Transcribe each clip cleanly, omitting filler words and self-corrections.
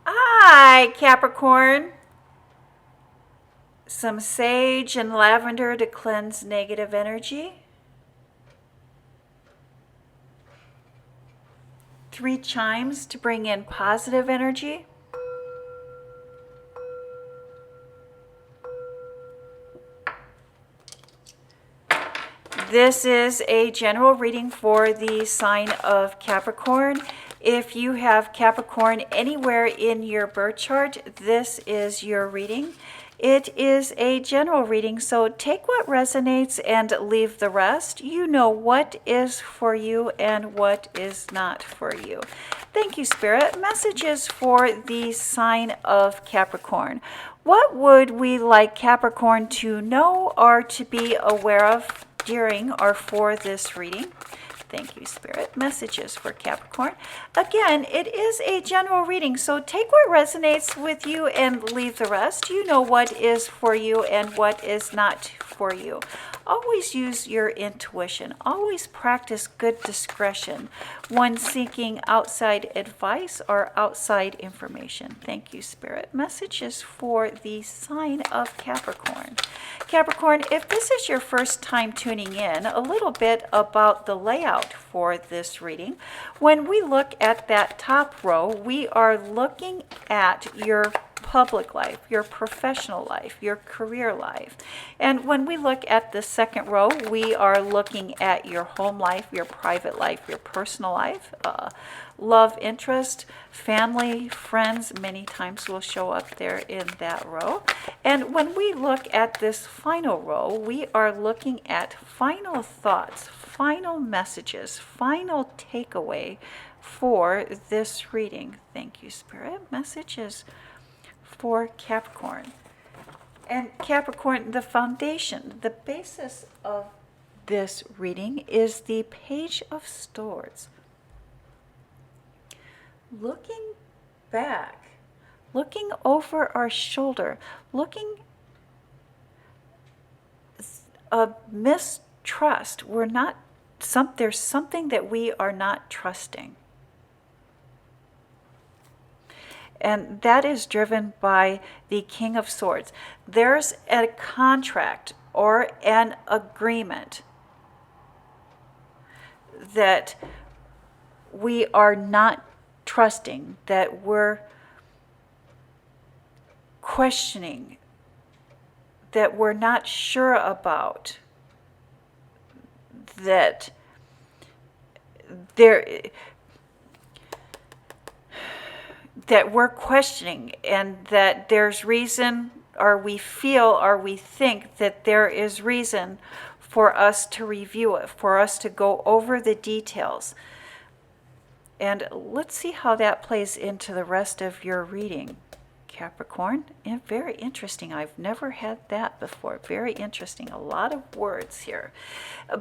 Hi, Capricorn. Some sage and lavender to cleanse negative energy. 3 chimes to bring in positive energy. This is a general reading for the sign of Capricorn. If you have Capricorn anywhere in your birth chart, this is your reading. It is a general reading, so take what resonates and leave the rest. You know what is for you and what is not for you. Thank you, Spirit. Messages for the sign of Capricorn. What would we like Capricorn to know or to be aware of during or for this reading? Thank you, Spirit. Messages for Capricorn. Again, it is a general reading, so take what resonates with you and leave the rest. You know what is for you and what is not for you. Always use your intuition. Always practice good discretion when seeking outside advice or outside information. Thank you, Spirit. Messages for the sign of Capricorn. Capricorn, if this is your first time tuning in, a little bit about the layout for this reading. When we look at that top row, we are looking at your public life, your professional life, your career life. And when we look at the second row, we are looking at your home life, your private life, your personal life, love interest, family, friends, many times will show up there in that row. And when we look at this final row, we are looking at final thoughts, final messages, final takeaway for this reading. Thank you, Spirit. Messages for Capricorn. And Capricorn, the foundation, the basis of this reading is the Page of Swords. Looking back, looking over our shoulder, looking a mistrust. There's something that we are not trusting. And that is driven by the King of Swords. There's a contract or an agreement that we are not trusting, that we're questioning, that we're not sure about, that we're questioning, and that there's reason, or we feel, or we think that there is reason for us to review it, for us to go over the details. And let's see how that plays into the rest of your reading, Capricorn. And very interesting. I've never had that before. Very interesting. A lot of words here.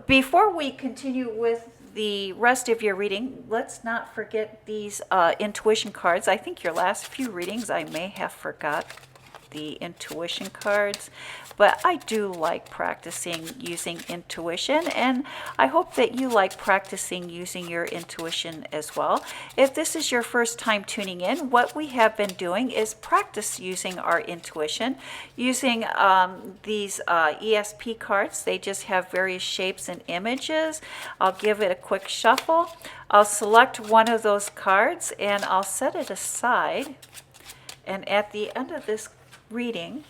Before we continue with the rest of your reading, let's not forget these intuition cards. I think your last few readings I may have forgot the intuition cards, but I do like practicing using intuition, and I hope that you like practicing using your intuition as well. If this is your first time tuning in, what we have been doing is practice using our intuition, using these ESP cards. They just have various shapes and images. I'll give it a quick shuffle. I'll select one of those cards and I'll set it aside, and at the end of this reading,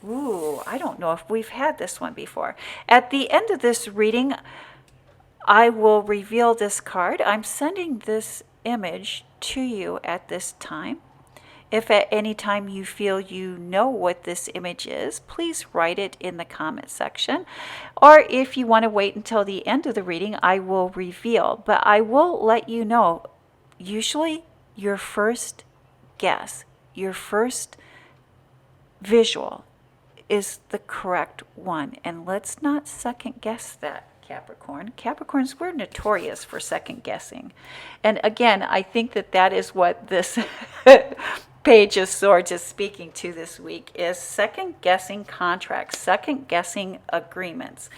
I don't know if we've had this one before. At the end of this reading, I will reveal this card. I'm sending this image to you at this time. If at any time you feel you know what this image is, please write it in the comment section. Or if you want to wait until the end of the reading, I will reveal. But I will let you know, usually your first guess, your first visual is the correct one. And let's not second guess that, Capricorn. Capricorns, we're notorious for second guessing. And again, I think that is what this Page of Swords is speaking to this week, is second guessing contracts, second guessing agreements.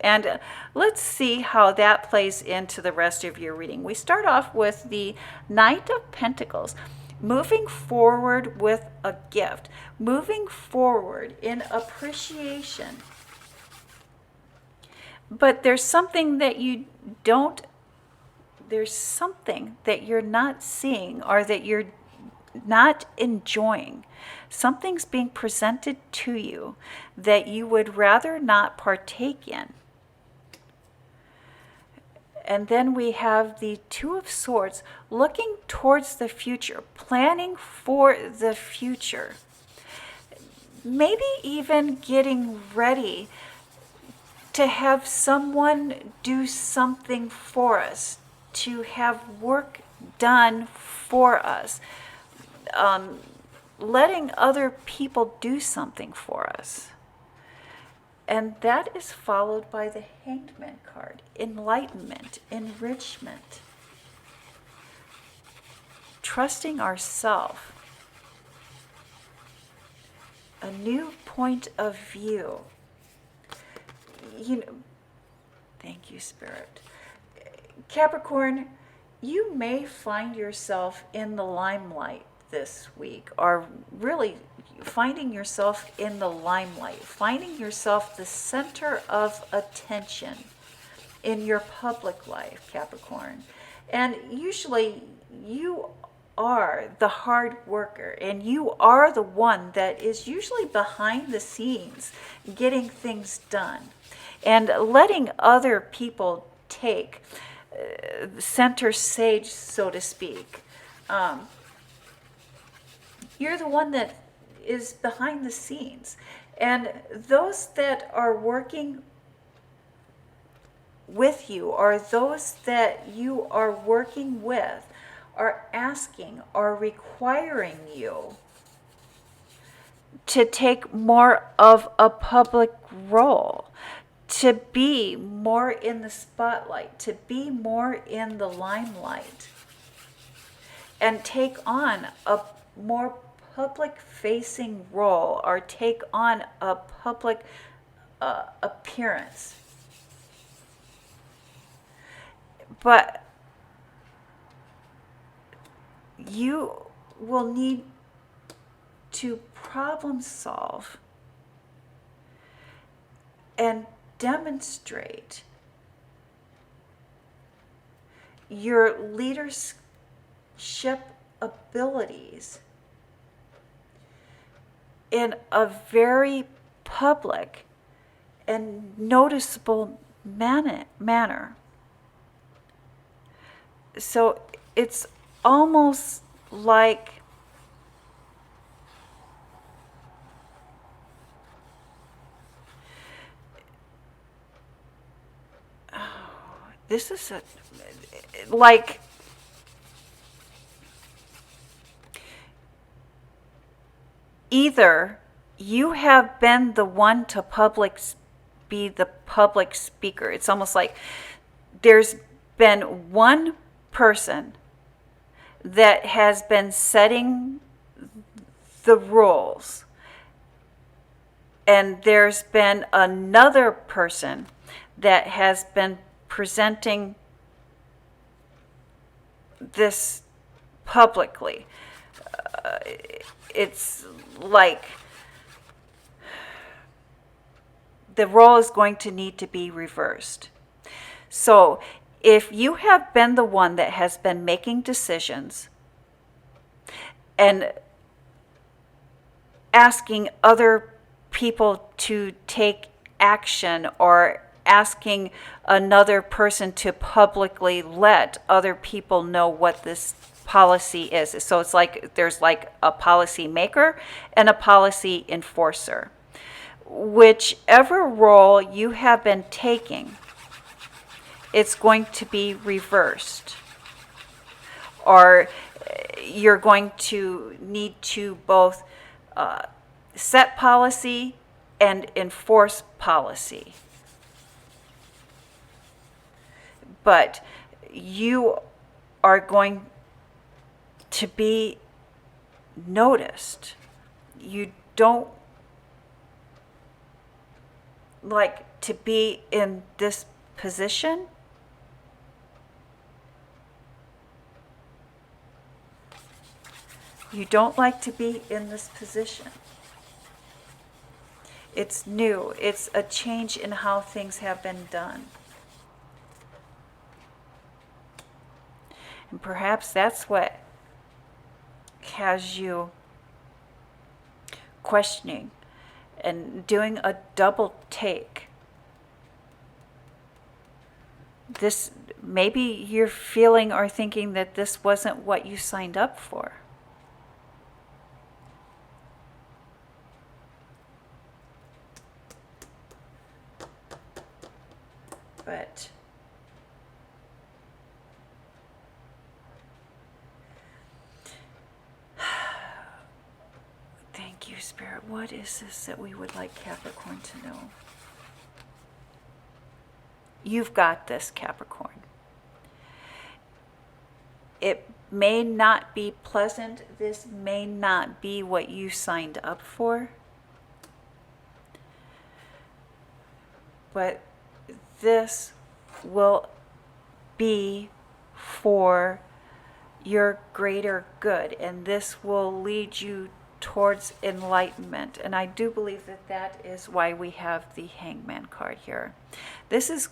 And let's see how that plays into the rest of your reading. We start off with the Knight of Pentacles. moving forward with a gift, moving forward in appreciation. But there's something that there's something that you're not seeing or that you're not enjoying. Something's being presented to you that you would rather not partake in. And then we have the Two of Swords, looking towards the future, planning for the future. Maybe even getting ready to have someone do something for us, to have work done for us, letting other people do something for us. And that is followed by the Hanged card, enlightenment, enrichment, trusting ourselves, a new point of view. Thank you, Spirit. Capricorn, you may find yourself in the limelight this week, or really finding yourself in the limelight, finding yourself the center of attention in your public life, Capricorn. And usually you are the hard worker, and you are the one that is usually behind the scenes getting things done and letting other people take center stage, so to speak. You're the one that is behind the scenes. And those that are working with you, or those that you are working with, are asking or requiring you to take more of a public role, to be more in the spotlight, to be more in the limelight, and take on a more public-facing role, or take on a public appearance. But you will need to problem solve and demonstrate your leadership abilities in a very public and noticeable manner. So it's almost like this is like either you have been the one to be the public speaker. It's almost like there's been one person that has been setting the rules, and there's been another person that has been presenting this publicly. It's like the role is going to need to be reversed. So if you have been the one that has been making decisions and asking other people to take action, or asking another person to publicly let other people know what this policy is. So it's like there's like a policy maker and a policy enforcer. Whichever role you have been taking, it's going to be reversed. Or you're going to need to both set policy and enforce policy. But you are going to be noticed. You don't like to be in this position. You don't like to be in this position. It's new. It's a change in how things have been done. And perhaps that's what has you questioning and doing a double take. This, maybe you're feeling or thinking that this wasn't what you signed up for. But thank you, Spirit. What is this that we would like Capricorn to know? You've got this, Capricorn. It may not be pleasant. This may not be what you signed up for. But this will be for your greater good, and this will lead you towards enlightenment. And I do believe that that is why we have the Hangman card here. This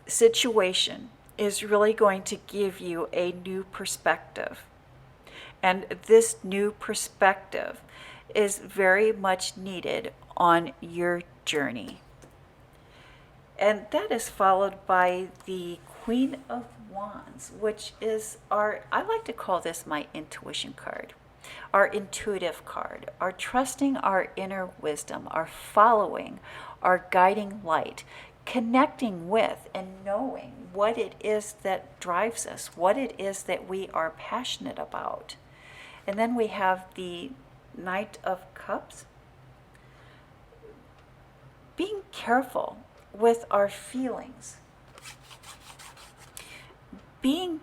situation is really going to give you a new perspective. And this new perspective is very much needed on your journey. And that is followed by the Queen of Wands, which is I like to call this my intuition card, our intuitive card, our trusting our inner wisdom, our following, our guiding light, connecting with and knowing what it is that drives us, what it is that we are passionate about. And then we have the Knight of Cups. Being careful with our feelings. Being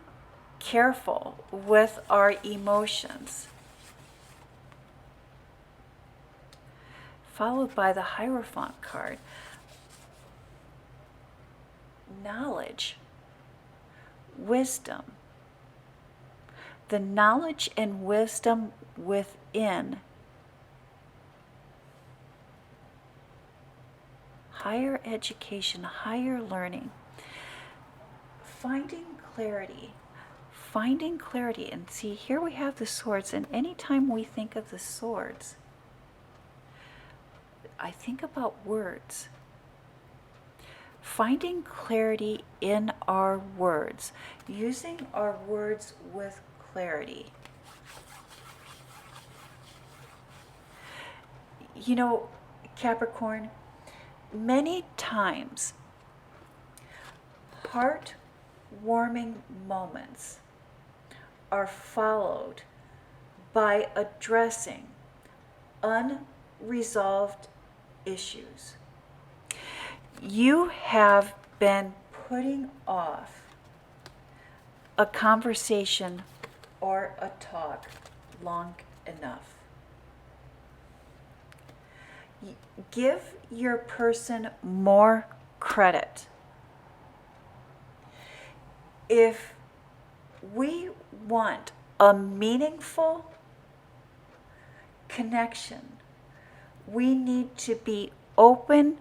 careful with our emotions. Followed by the Hierophant card. Knowledge, wisdom. The knowledge and wisdom within. Higher education, higher learning. Finding clarity. Finding clarity. And see, here we have the swords, and anytime we think of the swords, I think about words. Finding clarity in our words, using our words with clarity. You know, Capricorn, many times, heartwarming moments are followed by addressing unresolved issues. You have been putting off a conversation or a talk long enough. Give your person more credit. If we want a meaningful connection, we need to be open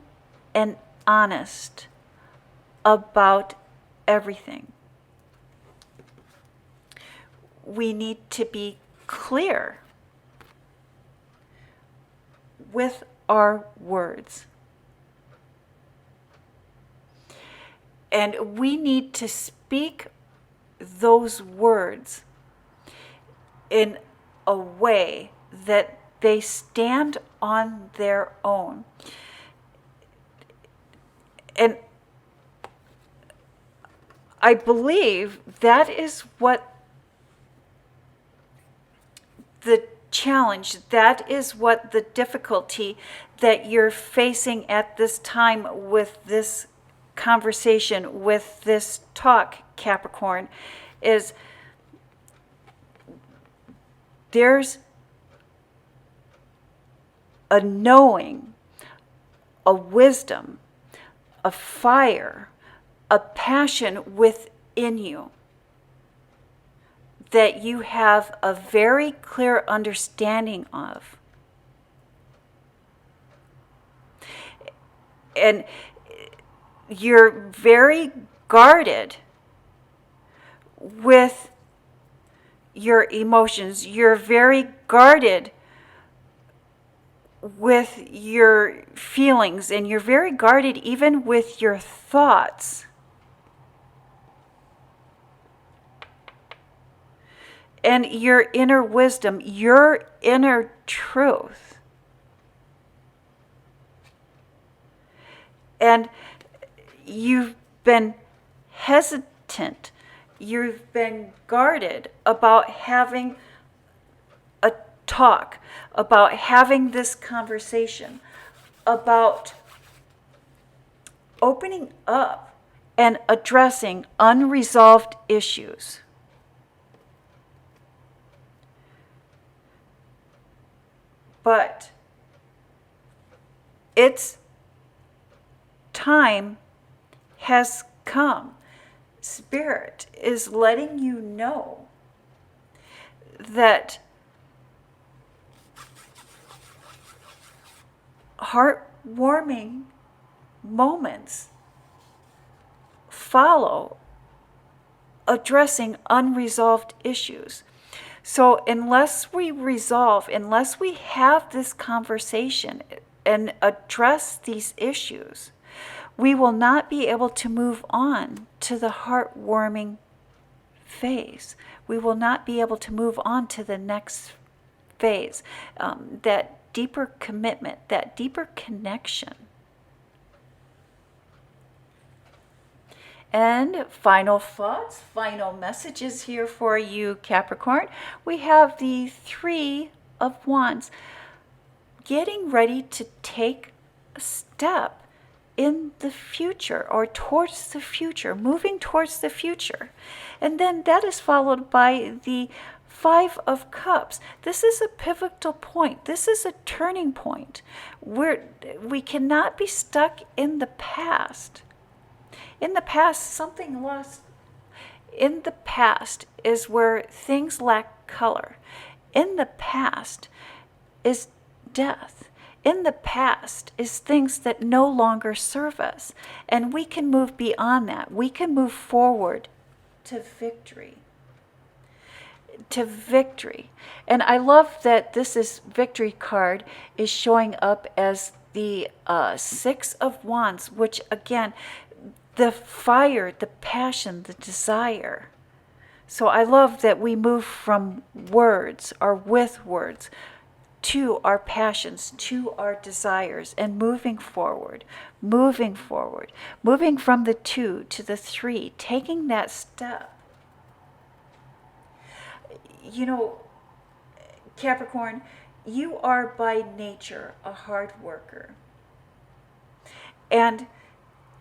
and honest about everything. We need to be clear with our words. And we need to speak those words in a way that they stand on their own. And I believe that is what the challenge, that is what the difficulty that you're facing at this time with this conversation, with this talk, Capricorn, is there's a knowing, a wisdom, a fire, a passion within you that you have a very clear understanding of. And you're very guarded with your emotions. You're very guarded with your feelings, and you're very guarded even with your thoughts. And your inner wisdom, your inner truth. And you've been hesitant, you've been guarded about having a talk, about having this conversation, about opening up and addressing unresolved issues. But its time has come. Spirit is letting you know that heartwarming moments follow addressing unresolved issues. So unless we have this conversation and address these issues, we will not be able to move on to the heartwarming phase. We will not be able to move on to the next phase, that deeper commitment, that deeper connection. And final thoughts, final messages here for you, Capricorn. We have the Three of Wands, getting ready to take a step in the future or towards the future, moving towards the future. And then that is followed by the Five of Cups. This is a pivotal point. This is a turning point where we cannot be stuck in the past. In the past, something lost. In the past is where things lack color. In the past is death. In the past is things that no longer serve us. And we can move beyond that. We can move forward to victory. To victory. And I love that this victory card is showing up as the Six of Wands, which again, the fire, the passion, the desire. So I love that we move from words or with words to our passions, to our desires, and moving forward, moving from the 2 to the 3, taking that step. You know, Capricorn, you are by nature a hard worker. And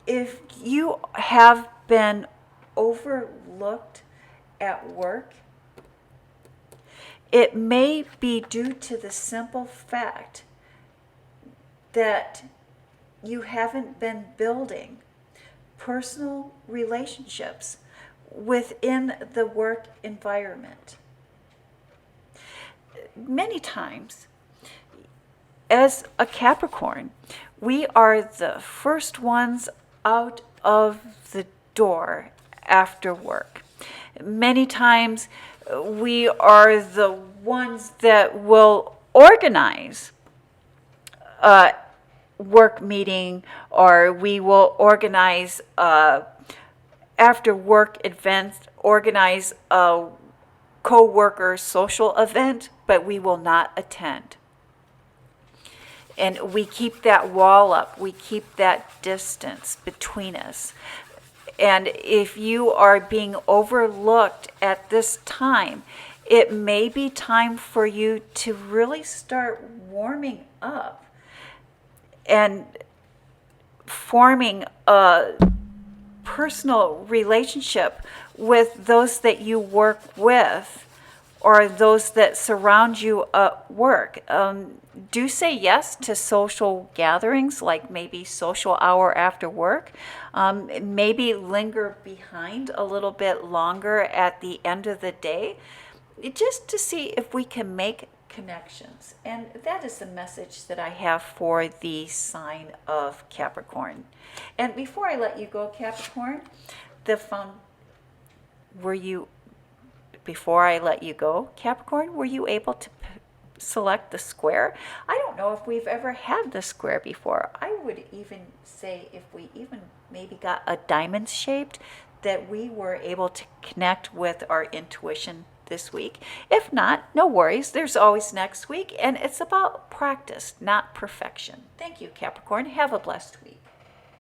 if you have been overlooked at work, it may be due to the simple fact that you haven't been building personal relationships within the work environment. Many times, as a Capricorn, we are the first ones out of the door after work. Many times we are the ones that will organize a work meeting, or we will organize after work events, organize a co-worker social event, but we will not attend. And we keep that wall up. We keep that distance between us. And if you are being overlooked at this time, it may be time for you to really start warming up and forming a personal relationship with those that you work with or those that surround you at work. Do say yes to social gatherings, like maybe social hour after work. Maybe linger behind a little bit longer at the end of the day, just to see if we can make connections. And that is the message that I have for the sign of Capricorn. And before I let you go, Capricorn, the phone, were you before I let you go, Capricorn, were you able to select the square? I don't know if we've ever had the square before. I would even say if we even maybe got a diamond shaped, that we were able to connect with our intuition this week. If not, no worries. There's always next week, and it's about practice, not perfection. Thank you, Capricorn. Have a blessed week.